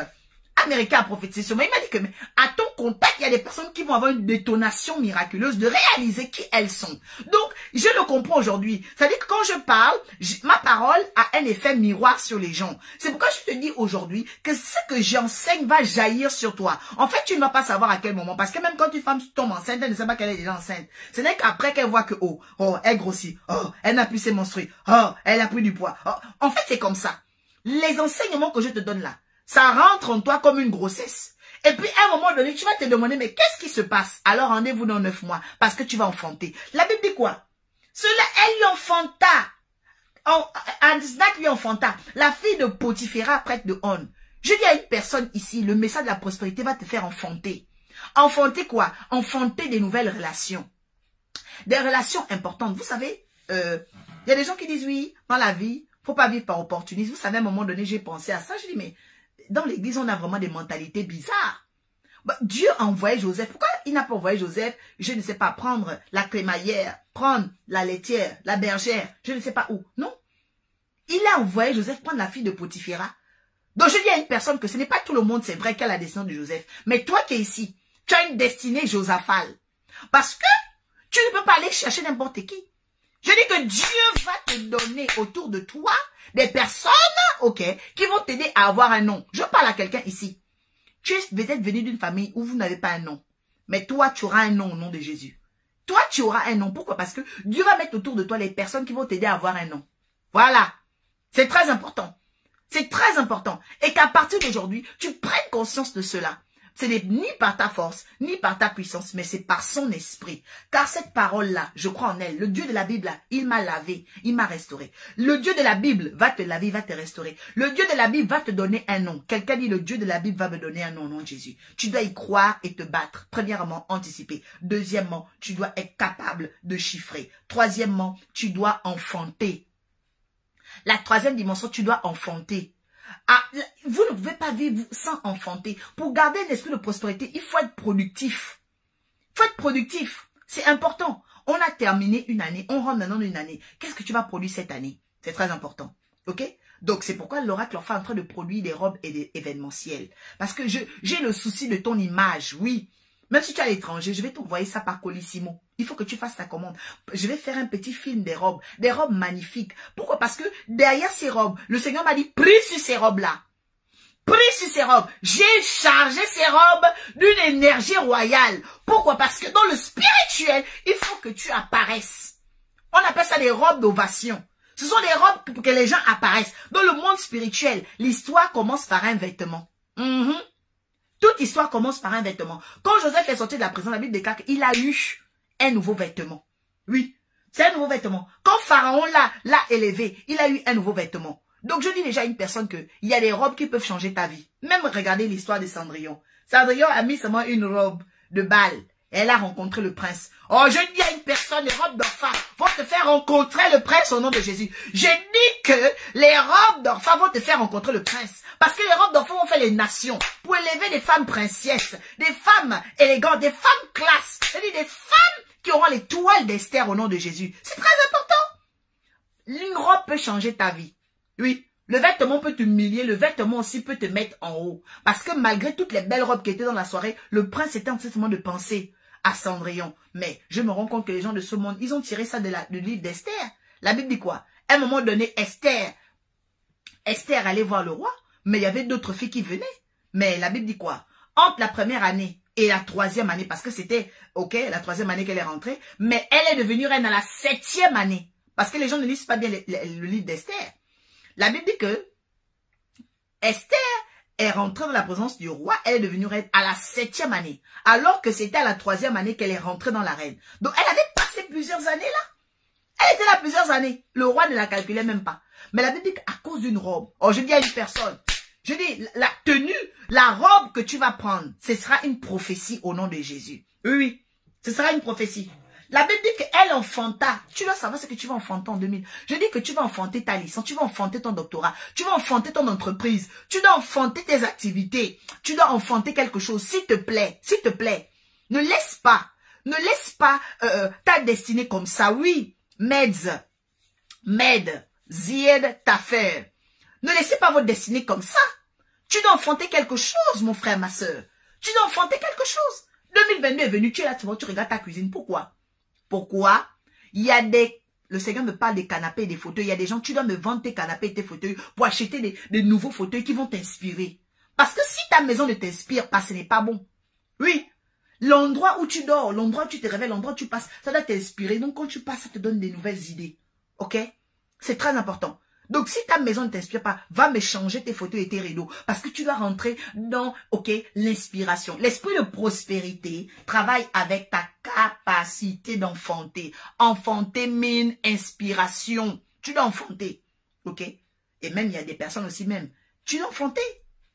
américain a prophétisé sur moi, il m'a dit que mais à ton contact, il y a des personnes qui vont avoir une détonation miraculeuse de réaliser qui elles sont. Donc, je le comprends aujourd'hui. C'est-à-dire que quand je parle, ma parole a un effet miroir sur les gens. C'est pourquoi je te dis aujourd'hui que ce que j'enseigne va jaillir sur toi. En fait, tu ne vas pas savoir à quel moment. Parce que même quand une femme tombe enceinte, elle ne sait pas qu'elle est déjà enceinte. Ce n'est qu'après qu'elle voit que, oh, elle grossit. Oh, elle n'a plus ses menstrues. Oh, elle a pris du poids. Oh. En fait, c'est comme ça. Les enseignements que je te donne là, ça rentre en toi comme une grossesse. Et puis, à un moment donné, tu vas te demander, mais qu'est-ce qui se passe? Alors, rendez-vous dans 9 mois, parce que tu vas enfanter. La Bible dit quoi? Cela, elle lui enfanta. Asnath lui enfanta. La fille de Potiphéra, prêtre de On. Je dis à une personne ici, le message de la prospérité va te faire enfanter. Enfanter quoi? Enfanter des nouvelles relations. Des relations importantes. Vous savez, il y a des gens qui disent, oui, dans la vie, faut pas vivre par opportunisme. Vous savez, à un moment donné, j'ai pensé à ça. Je dis, mais dans l'église, on a vraiment des mentalités bizarres. Dieu a envoyé Joseph. Pourquoi il n'a pas envoyé Joseph? Je ne sais pas, prendre la crémaillère, prendre la laitière, la bergère, je ne sais pas où. Non. Il a envoyé Joseph prendre la fille de Potiphéra. Donc je dis à une personne que ce n'est pas tout le monde, c'est vrai, qui a la destinée de Joseph. Mais toi qui es ici, tu as une destinée joséphale. Parce que tu ne peux pas aller chercher n'importe qui. Je dis que Dieu va te donner autour de toi des personnes, ok, qui vont t'aider à avoir un nom. Je parle à quelqu'un ici. Tu es peut-être venu d'une famille où vous n'avez pas un nom. Mais toi, tu auras un nom au nom de Jésus. Toi, tu auras un nom. Pourquoi? Parce que Dieu va mettre autour de toi les personnes qui vont t'aider à avoir un nom. Voilà. C'est très important. C'est très important. Et qu'à partir d'aujourd'hui, tu prennes conscience de cela. Ce n'est ni par ta force, ni par ta puissance, mais c'est par son esprit. Car cette parole-là, je crois en elle. Le Dieu de la Bible, là, il m'a lavé, il m'a restauré. Le Dieu de la Bible va te laver, va te restaurer. Le Dieu de la Bible va te donner un nom. Quelqu'un dit, le Dieu de la Bible va me donner un nom au nom de Jésus. Tu dois y croire et te battre. Premièrement, anticiper. Deuxièmement, tu dois être capable de chiffrer. Troisièmement, tu dois enfanter. La troisième dimension, tu dois enfanter. Ah, vous ne pouvez pas vivre sans enfanter. Pour garder un esprit de prospérité, il faut être productif. Il faut être productif. C'est important. On a terminé une année. On rentre maintenant dans une année. Qu'est-ce que tu vas produire cette année? C'est très important. OK? Donc, c'est pourquoi l'oracle leur fait en train de produire des robes et des événementiels. Parce que j'ai le souci de ton image. Oui. Même si tu es à l'étranger, je vais t'envoyer ça par Colissimo. Il faut que tu fasses ta commande. Je vais faire un petit film des robes magnifiques. Pourquoi? Parce que derrière ces robes, le Seigneur m'a dit, prie sur ces robes-là. Prie sur ces robes. J'ai chargé ces robes d'une énergie royale. Pourquoi? Parce que dans le spirituel, il faut que tu apparaisses. On appelle ça des robes d'ovation. Ce sont des robes pour que les gens apparaissent. Dans le monde spirituel, l'histoire commence par un vêtement. Toute histoire commence par un vêtement. Quand Joseph est sorti de la prison, la Bible déclare qu'il a eu un nouveau vêtement. Oui, c'est un nouveau vêtement. Quand Pharaon l'a élevé, il a eu un nouveau vêtement. Donc je dis déjà à une personne qu'il y a des robes qui peuvent changer ta vie. Même regardez l'histoire de Cendrillon. Cendrillon a mis seulement une robe de bal. Elle a rencontré le prince. Oh, je dis à une personne, les robes d'orphan vont te faire rencontrer le prince au nom de Jésus. Je dis que les robes d'orphan vont te faire rencontrer le prince. Parce que les robes d'orphan vont faire les nations pour élever des femmes princesses, des femmes élégantes, des femmes classes. C'est-à-dire des femmes qui auront les toiles d'Esther au nom de Jésus. C'est très important. Une robe peut changer ta vie. Oui. Le vêtement peut t'humilier, le vêtement aussi peut te mettre en haut. Parce que malgré toutes les belles robes qui étaient dans la soirée, le prince était en ce moment de penser à Cendrillon. Mais je me rends compte que les gens de ce monde, ils ont tiré ça du livre d'Esther. La Bible dit quoi? À un moment donné, Esther allait voir le roi, mais il y avait d'autres filles qui venaient. Mais la Bible dit quoi? Entre la première année et la troisième année, parce que c'était, ok, la troisième année qu'elle est rentrée, mais elle est devenue reine à la 7e année. Parce que les gens ne lisent pas bien le livre d'Esther. La Bible dit que Esther est rentrée dans la présence du roi, elle est devenue reine à la 7e année. Alors que c'était à la 3e année qu'elle est rentrée dans la reine. Donc elle avait passé plusieurs années là. Elle était là plusieurs années. Le roi ne la calculait même pas. Mais la Bible dit qu'à cause d'une robe, oh je dis à une personne, je dis la tenue, la robe que tu vas prendre, ce sera une prophétie au nom de Jésus. Oui, oui, ce sera une prophétie. La Bible dit qu'elle enfanta. Tu dois savoir ce que tu vas enfanter en 2000. Je dis que tu vas enfanter ta licence, tu vas enfanter ton doctorat, tu vas enfanter ton entreprise, tu dois enfanter tes activités, tu dois enfanter quelque chose. S'il te plaît, ne laisse pas ta destinée comme ça. Oui, Med, Zied, Tafer. Ne laissez pas votre destinée comme ça. Tu dois enfanter quelque chose, mon frère, ma soeur. Tu dois enfanter quelque chose. 2022 est venu, tu es là, tu regardes ta cuisine. Pourquoi? Pourquoi? Il y a le Seigneur me parle des canapés et des fauteuils. Il y a des gens, tu dois me vendre tes canapés et tes fauteuils pour acheter des nouveaux fauteuils qui vont t'inspirer. Parce que si ta maison ne t'inspire pas, ce n'est pas bon. Oui. L'endroit où tu dors, l'endroit où tu te réveilles, l'endroit où tu passes, ça doit t'inspirer. Donc quand tu passes, ça te donne des nouvelles idées. Ok? C'est très important. Donc, si ta maison ne t'inspire pas, va me changer tes fauteuils et tes rideaux. Parce que tu dois rentrer dans, ok, l'inspiration. L'esprit de prospérité travaille avec ta capacité d'enfanter. Enfanter mine inspiration. Tu dois enfanter. Ok? Et même, il y a des personnes aussi même. Tu dois enfanter.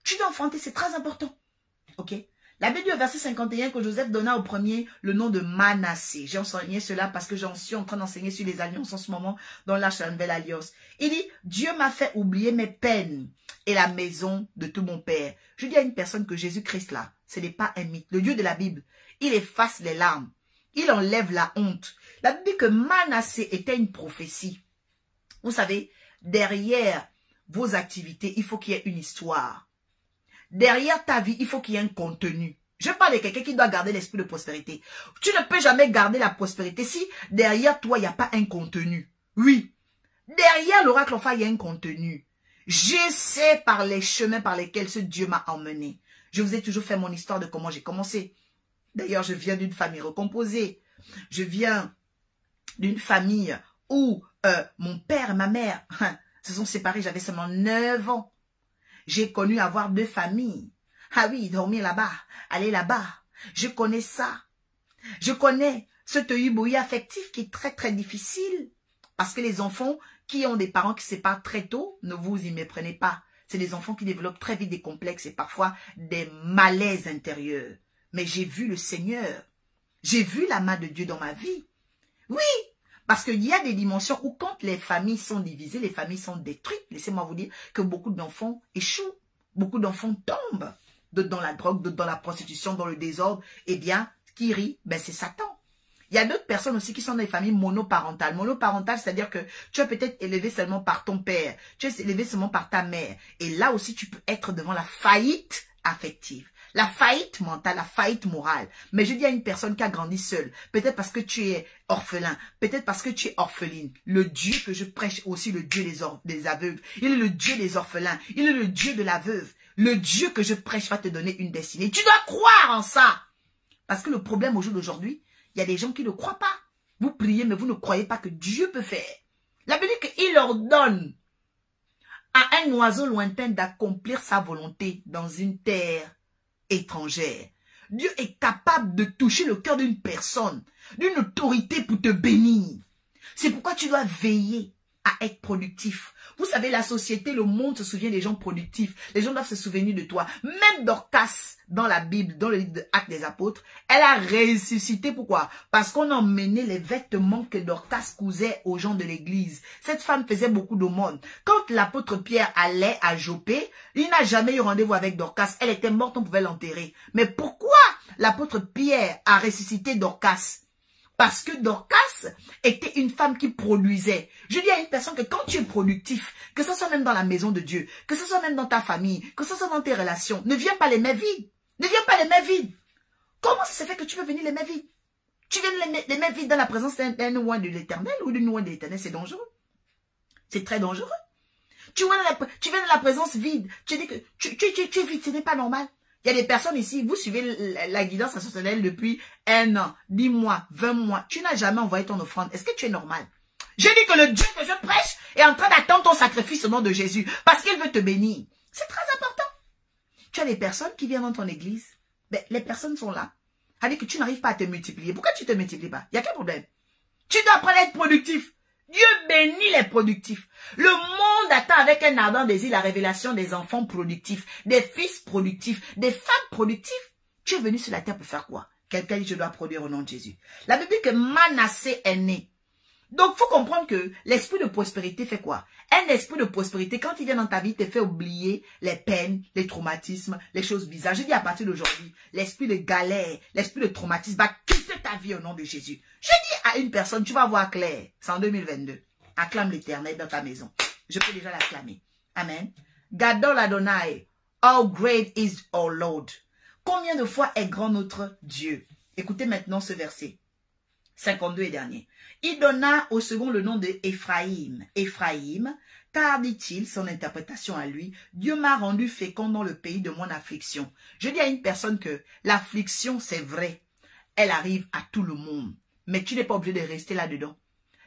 Tu dois enfanter, c'est très important. Ok? La Bible dit au verset 51 que Joseph donna au premier le nom de Manassé. J'ai enseigné cela parce que j'en suis en train d'enseigner sur les alliances en ce moment dans l'Arche de la Nouvelle Alliance. Il dit, Dieu m'a fait oublier mes peines et la maison de tout mon père. Je dis à une personne que Jésus-Christ là, ce n'est pas un mythe. Le Dieu de la Bible, il efface les larmes. Il enlève la honte. La Bible dit que Manassé était une prophétie. Vous savez, derrière vos activités, il faut qu'il y ait une histoire. Derrière ta vie, il faut qu'il y ait un contenu. Je parle de quelqu'un qui doit garder l'esprit de prospérité. Tu ne peux jamais garder la prospérité si derrière toi, il n'y a pas un contenu. Oui. Derrière l'oracle Opha, il y a un contenu. Je sais par les chemins par lesquels ce Dieu m'a emmené. Je vous ai toujours fait mon histoire de comment j'ai commencé. D'ailleurs, je viens d'une famille recomposée. Je viens d'une famille où mon père et ma mère se sont séparés. J'avais seulement 9 ans. J'ai connu avoir 2 familles. Ah oui, dormir là-bas, aller là-bas. Je connais ça. Je connais ce tohu-bohu affectif qui est très très difficile. Parce que les enfants qui ont des parents qui se séparent très tôt, ne vous y méprenez pas. C'est des enfants qui développent très vite des complexes et parfois des malaises intérieurs. Mais j'ai vu le Seigneur. J'ai vu la main de Dieu dans ma vie. Oui, parce qu'il y a des dimensions où quand les familles sont divisées, les familles sont détruites. Laissez-moi vous dire que beaucoup d'enfants échouent. Beaucoup d'enfants tombent dans la drogue, dans la prostitution, dans le désordre. Eh bien, qui rit? Ben, c'est Satan. Il y a d'autres personnes aussi qui sont dans des familles monoparentales. Monoparentales, c'est-à-dire que tu es peut-être élevé seulement par ton père. Tu es élevé seulement par ta mère. Et là aussi, tu peux être devant la faillite affective. La faillite mentale, la faillite morale. Mais je dis à une personne qui a grandi seule, peut-être parce que tu es orphelin, peut-être parce que tu es orpheline. Le Dieu que je prêche aussi, le Dieu des aveugles. Il est le Dieu des orphelins. Il est le Dieu de la veuve. Le Dieu que je prêche va te donner une destinée. Tu dois croire en ça. Parce que le problème au jour d'aujourd'hui, il y a des gens qui ne croient pas. Vous priez, mais vous ne croyez pas que Dieu peut faire. La Bible dit qu'il ordonne à un oiseau lointain d'accomplir sa volonté dans une terre étrangère. Dieu est capable de toucher le cœur d'une personne, d'une autorité pour te bénir. C'est pourquoi tu dois veiller à être productif. Vous savez, la société, le monde se souvient des gens productifs. Les gens doivent se souvenir de toi. Même Dorcas, dans la Bible, dans le livre de Actes des Apôtres, elle a ressuscité. Pourquoi? Parce qu'on emmenait les vêtements que Dorcas cousait aux gens de l'église. Cette femme faisait beaucoup d'aumônes. Quand l'apôtre Pierre allait à Joppé, il n'a jamais eu rendez-vous avec Dorcas. Elle était morte, on pouvait l'enterrer. Mais pourquoi l'apôtre Pierre a ressuscité Dorcas? Parce que Dorcas était une femme qui produisait. Je dis à une personne que quand tu es productif, que ce soit même dans la maison de Dieu, que ce soit même dans ta famille, que ce soit dans tes relations, ne viens pas les mains vides. Ne viens pas les mains vides. Comment ça se fait que tu peux venir les mains vides? Tu viens les mains vides dans la présence d'un oint de l'éternel ou d'une oint de l'éternel, c'est dangereux. C'est très dangereux. Tu viens dans la présence vide. Tu dis que tu es vide, ce n'est pas normal. Il y a des personnes ici, vous suivez la guidance ascensionnelle depuis 1 an, 10 mois, 20 mois. Tu n'as jamais envoyé ton offrande. Est-ce que tu es normal? Je dis que le Dieu que je prêche est en train d'attendre ton sacrifice au nom de Jésus. Parce qu'il veut te bénir. C'est très important. as des personnes qui viennent dans ton église. Ben, les personnes sont là. Ça veut dire que tu n'arrives pas à te multiplier. Pourquoi tu ne te multiplies pas? Il y a quel problème? Tu dois apprendre à être productif. Dieu bénit les productifs. Le monde attend avec un ardent désir la révélation des enfants productifs, des fils productifs, des femmes productives. Tu es venu sur la terre pour faire quoi? Quelqu'un dit, je dois produire au nom de Jésus. La Bible dit que Manassé est né. Donc, il faut comprendre que l'esprit de prospérité fait quoi? Un esprit de prospérité, quand il vient dans ta vie, te fait oublier les peines, les traumatismes, les choses bizarres. Je dis à partir d'aujourd'hui, l'esprit de galère, l'esprit de traumatisme va quitter ta vie au nom de Jésus. Je dis à une personne, tu vas voir clair. C'est en 2022. Acclame l'Éternel dans ta maison. Je peux déjà l'acclamer. Amen. Gadol Adonai, how great is our Lord. Combien de fois est grand notre Dieu? Écoutez maintenant ce verset. 52 et dernier. Il donna au second le nom de Ephraim. Ephraim, car dit-il, son interprétation à lui, Dieu m'a rendu fécond dans le pays de mon affliction. Je dis à une personne que l'affliction, c'est vrai. Elle arrive à tout le monde. Mais tu n'es pas obligé de rester là-dedans.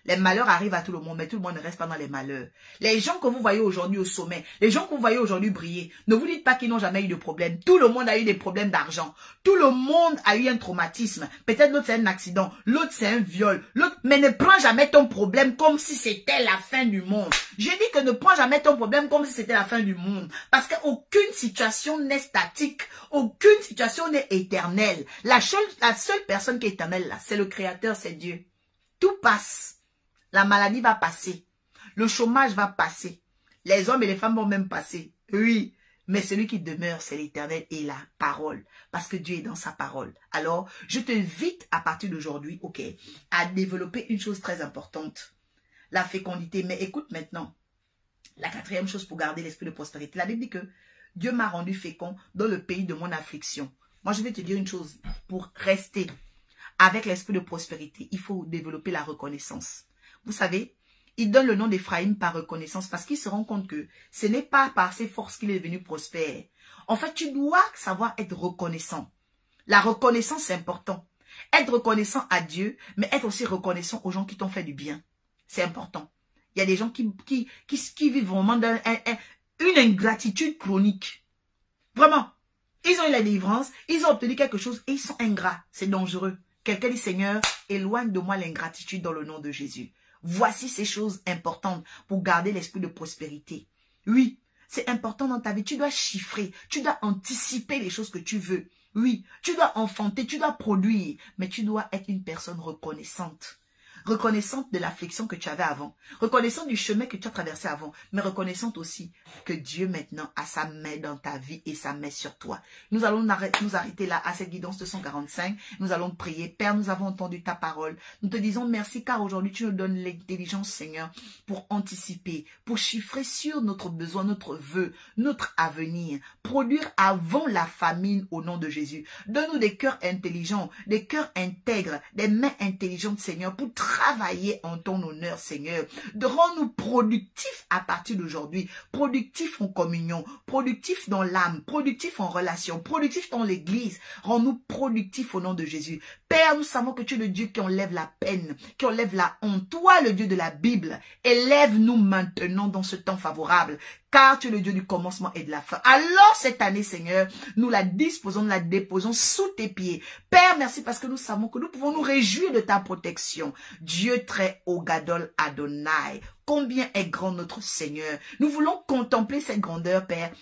Les malheurs arrivent à tout le monde, mais tout le monde ne reste pas dans les malheurs. Les gens que vous voyez aujourd'hui au sommet, les gens que vous voyez aujourd'hui briller, ne vous dites pas qu'ils n'ont jamais eu de problème. Tout le monde a eu des problèmes d'argent. Tout le monde a eu un traumatisme. Peut-être l'autre c'est un accident, l'autre c'est un viol, l'autre, mais ne prends jamais ton problème comme si c'était la fin du monde. Je dis que ne prends jamais ton problème comme si c'était la fin du monde. Parce qu'aucune situation n'est statique. Aucune situation n'est éternelle. La seule personne qui est éternelle là, c'est le Créateur, c'est Dieu. Tout passe. La maladie va passer. Le chômage va passer. Les hommes et les femmes vont même passer. Oui. Mais celui qui demeure, c'est l'Éternel et la parole. Parce que Dieu est dans sa parole. Alors, je t'invite à partir d'aujourd'hui, ok, à développer une chose très importante. La fécondité. Mais écoute maintenant. La quatrième chose pour garder l'esprit de prospérité. La Bible dit que Dieu m'a rendu fécond dans le pays de mon affliction. Moi, je vais te dire une chose. Pour rester avec l'esprit de prospérité, il faut développer la reconnaissance. Vous savez, il donne le nom d'Ephraim par reconnaissance parce qu'il se rend compte que ce n'est pas par ses forces qu'il est devenu prospère. En fait, tu dois savoir être reconnaissant. La reconnaissance, c'est important. Être reconnaissant à Dieu, mais être aussi reconnaissant aux gens qui t'ont fait du bien. C'est important. Il y a des gens qui vivent vraiment dans une ingratitude chronique. Vraiment. Ils ont eu la délivrance, ils ont obtenu quelque chose et ils sont ingrats. C'est dangereux. Quelqu'un dit, Seigneur, éloigne de moi l'ingratitude dans le nom de Jésus. Voici ces choses importantes pour garder l'esprit de prospérité. Oui, c'est important dans ta vie. Tu dois chiffrer, tu dois anticiper les choses que tu veux. Oui, tu dois enfanter, tu dois produire, mais tu dois être une personne reconnaissante. Reconnaissante de l'affliction que tu avais avant. Reconnaissante du chemin que tu as traversé avant. Mais reconnaissante aussi que Dieu maintenant a sa main dans ta vie et sa main sur toi. Nous allons nous arrêter là à cette guidance 245. Nous allons prier. Père, nous avons entendu ta parole. Nous te disons merci car aujourd'hui tu nous donnes l'intelligence, Seigneur, pour anticiper, pour chiffrer sur notre besoin, notre vœu, notre avenir. Produire avant la famine au nom de Jésus. Donne-nous des cœurs intelligents, des cœurs intègres, des mains intelligentes, Seigneur, pour travailler en ton honneur, Seigneur. Rends-nous productifs à partir d'aujourd'hui. Productifs en communion, productifs dans l'âme, productifs en relation, productifs dans l'église. Rends-nous productifs au nom de Jésus. Père, nous savons que tu es le Dieu qui enlève la peine, qui enlève la honte. Toi, le Dieu de la Bible, élève-nous maintenant dans ce temps favorable. Car tu es le Dieu du commencement et de la fin. Alors cette année, Seigneur, nous la disposons, nous la déposons sous tes pieds. Père, merci parce que nous savons que nous pouvons nous réjouir de ta protection. Dieu très haut, Gadol Adonai. Combien est grand notre Seigneur. Nous voulons contempler cette grandeur, Père.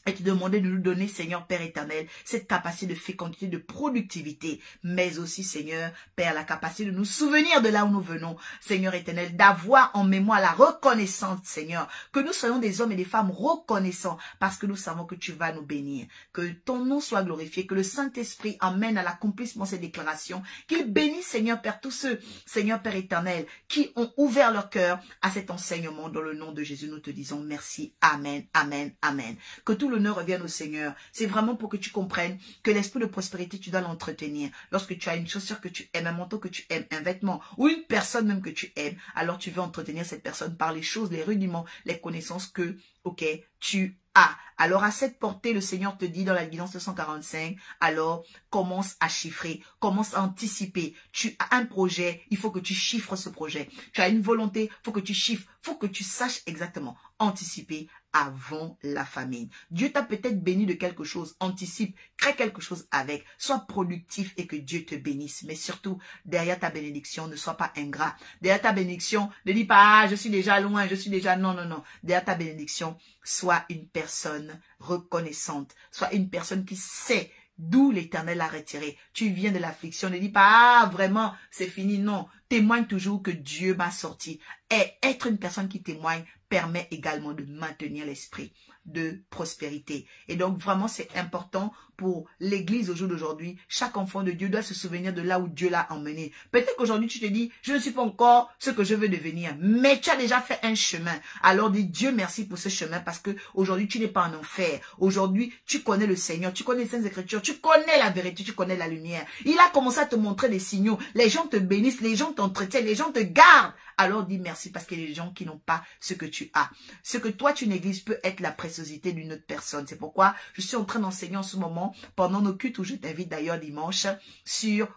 Et te demander de nous donner, Seigneur Père éternel, cette capacité de fécondité, de productivité, mais aussi, Seigneur Père, la capacité de nous souvenir de là où nous venons, Seigneur éternel, d'avoir en mémoire la reconnaissance, Seigneur, que nous soyons des hommes et des femmes reconnaissants, parce que nous savons que tu vas nous bénir, que ton nom soit glorifié, que le Saint-Esprit amène à l'accomplissement de ces déclarations, qu'il bénisse, Seigneur Père, tous ceux, Seigneur Père éternel, qui ont ouvert leur cœur à cet enseignement. Dans le nom de Jésus, nous te disons merci. Amen, amen, amen. Que tout l'honneur revienne au Seigneur. C'est vraiment pour que tu comprennes que l'esprit de prospérité, tu dois l'entretenir. Lorsque tu as une chaussure que tu aimes, un manteau que tu aimes, un vêtement ou une personne même que tu aimes, alors tu veux entretenir cette personne par les choses, les rudiments, les connaissances que, ok, tu as. Alors à cette portée, le Seigneur te dit dans la guidance 245, alors commence à chiffrer, commence à anticiper. Tu as un projet, il faut que tu chiffres ce projet. Tu as une volonté, il faut que tu chiffres, il faut que tu saches exactement anticiper avant la famine. Dieu t'a peut-être béni de quelque chose. Anticipe, crée quelque chose avec. Sois productif et que Dieu te bénisse. Mais surtout, derrière ta bénédiction, ne sois pas ingrat. Derrière ta bénédiction, ne dis pas, ah, je suis déjà loin, je suis déjà... Non, non, non. Derrière ta bénédiction, sois une personne reconnaissante. Sois une personne qui sait d'où l'Éternel l'a retiré. Tu viens de l'affliction. Ne dis pas, ah, vraiment, c'est fini. Non. Témoigne toujours que Dieu m'a sorti. Et être une personne qui témoigne permet également de maintenir l'esprit de prospérité. Et donc, vraiment, c'est important pour l'Église au jour d'aujourd'hui. Chaque enfant de Dieu doit se souvenir de là où Dieu l'a emmené. Peut-être qu'aujourd'hui, tu te dis, je ne suis pas encore ce que je veux devenir. Mais tu as déjà fait un chemin. Alors, dis Dieu merci pour ce chemin parce que aujourd'hui, tu n'es pas en enfer. Aujourd'hui, tu connais le Seigneur, tu connais les Saintes Écritures, tu connais la vérité, tu connais la lumière. Il a commencé à te montrer des signaux. Les gens te bénissent, les gens t'entretiennent, les gens te gardent. Alors, dis merci parce qu'il y a des gens qui n'ont pas ce que tu as. Ce que toi, tu négliges peut être la préciosité d'une autre personne. C'est pourquoi je suis en train d'enseigner en ce moment, pendant nos cultes, où je t'invite d'ailleurs dimanche, sur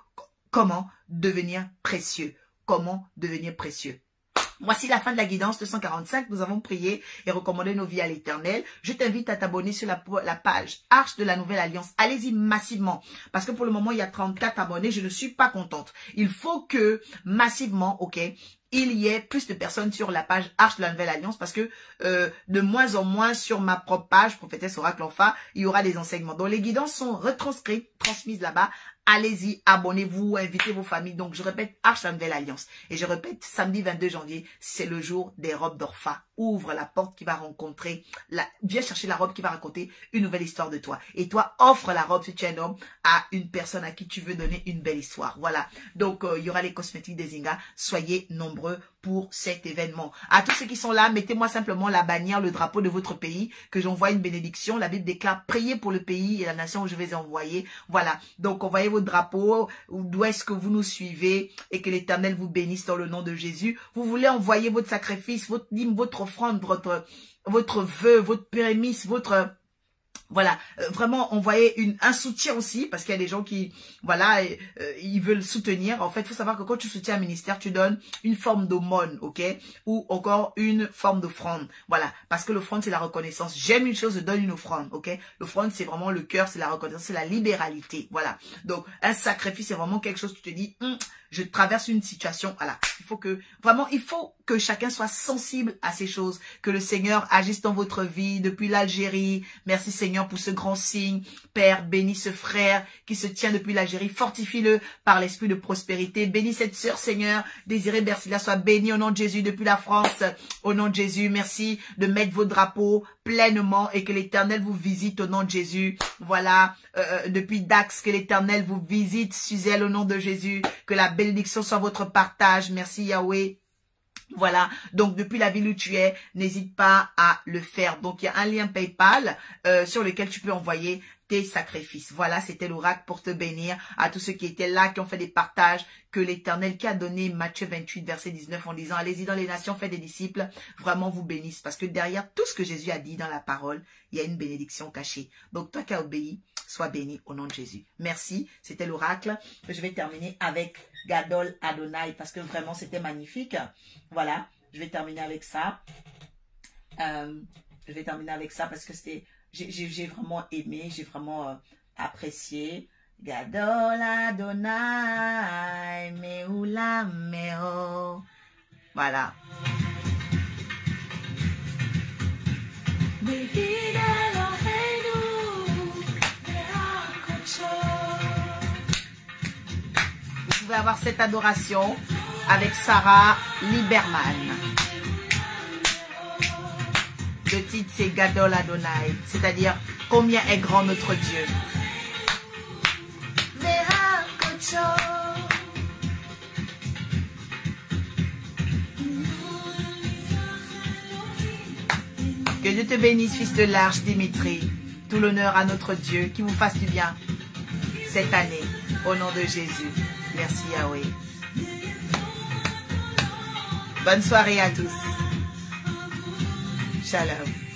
comment devenir précieux. Comment devenir précieux. Voici la fin de la guidance 245. Nous avons prié et recommandé nos vies à l'Éternel. Je t'invite à t'abonner sur la page Arche de la Nouvelle Alliance. Allez-y massivement. Parce que pour le moment, il y a 34 abonnés. Je ne suis pas contente. Il faut que massivement, ok, il y ait plus de personnes sur la page Arche de la Nouvelle Alliance parce que de moins en moins sur ma propre page, Prophétesse Oracle Enfa, il y aura des enseignements. Donc les guidances sont retranscrites, transmises là-bas. Allez-y, abonnez-vous, invitez vos familles. Donc je répète, Arche de la Nouvelle Alliance. Et je répète, samedi 22 janvier, c'est le jour des robes d'Orpha. Ouvre la porte qui va rencontrer, viens chercher la robe qui va raconter une nouvelle histoire de toi. Et toi, offre la robe si tu es un homme à une personne à qui tu veux donner une belle histoire. Voilà. Donc il y aura les cosmétiques des Zinga. Soyez nombreux pour cet événement. À tous ceux qui sont là, mettez-moi simplement la bannière, le drapeau de votre pays, que j'envoie une bénédiction. La Bible déclare, priez pour le pays et la nation où je vais envoyer. Voilà. Donc envoyez votre drapeau, d'où est-ce que vous nous suivez et que l'Éternel vous bénisse dans le nom de Jésus. Vous voulez envoyer votre sacrifice, votre dîme, votre offrande, votre vœu, votre prémisse, votre... Voilà, vraiment envoyer un soutien aussi, parce qu'il y a des gens qui, voilà, ils veulent soutenir. En fait, il faut savoir que quand tu soutiens un ministère, tu donnes une forme d'aumône, ok, ou encore une forme d'offrande. Voilà, parce que l'offrande, c'est la reconnaissance. J'aime une chose, je donne une offrande, ok. L'offrande, c'est vraiment le cœur, c'est la reconnaissance, c'est la libéralité. Voilà, donc un sacrifice, c'est vraiment quelque chose, tu te dis, je traverse une situation, voilà. Il faut que, vraiment, il faut que chacun soit sensible à ces choses, que le Seigneur agisse dans votre vie depuis l'Algérie. Merci Seigneur pour ce grand signe. Père, bénis ce frère qui se tient depuis l'Algérie. Fortifie-le par l'esprit de prospérité. Bénis cette sœur, Seigneur. Désiré Bersila soit béni au nom de Jésus depuis la France. Au nom de Jésus, merci de mettre vos drapeaux pleinement et que l'Éternel vous visite au nom de Jésus. Voilà, depuis Dax, que l'Éternel vous visite, Suzelle, au nom de Jésus. Que la bénédiction soit votre partage. Merci Yahweh. Voilà, donc depuis la ville où tu es, n'hésite pas à le faire. Donc il y a un lien PayPal sur lequel tu peux envoyer tes sacrifices. Voilà, c'était l'oracle pour te bénir. À tous ceux qui étaient là, qui ont fait des partages, que l'Éternel qui a donné Matthieu 28, verset 19 en disant, allez-y dans les nations, faites des disciples, vraiment vous bénisse. Parce que derrière tout ce que Jésus a dit dans la parole, il y a une bénédiction cachée. Donc toi qui as obéi, sois béni au nom de Jésus. Merci, c'était l'oracle. Je vais terminer avec Gadol Adonai parce que vraiment c'était magnifique. Voilà, je vais terminer avec ça. Je vais terminer avec ça parce que c'était, j'ai vraiment aimé, j'ai vraiment apprécié. Gadol Adonai, Meoula Meo. Voilà. Vous pouvez avoir cette adoration avec Sarah Lieberman. Le titre c'est Gadol Adonai, c'est-à-dire combien est grand notre Dieu. Que Dieu te bénisse, fils de l'Arche, Dimitri. Tout l'honneur à notre Dieu, qui vous fasse du bien cette année, au nom de Jésus. Merci Yahweh. Bonne soirée à tous. Shalom.